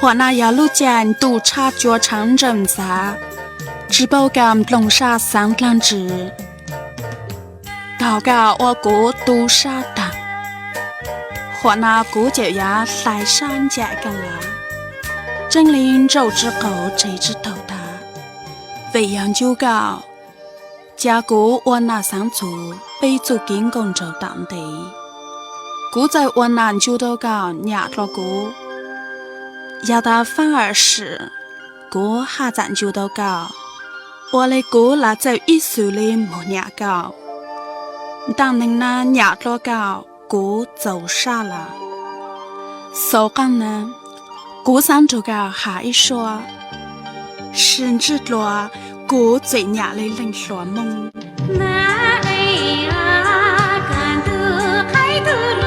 หัวหน้ายาลูจานตูชาจัวชังเจิมซาจิโปกามลงชาสังกลันจือเก่าเก่าว่ากูตูชาตังหัวหน้ากูเจียวยาสายชันแจกันละ真灵周之狗这只头大为养就高家古我那上族被做金工周当地古在我南就都高压了古要到反而是古下站就都高我嘞古拉在一手里没压高当年那压了高古走傻了手干呢古三周个下一说，甚至罗古最伢的冷说梦。那哎呀，看得开得。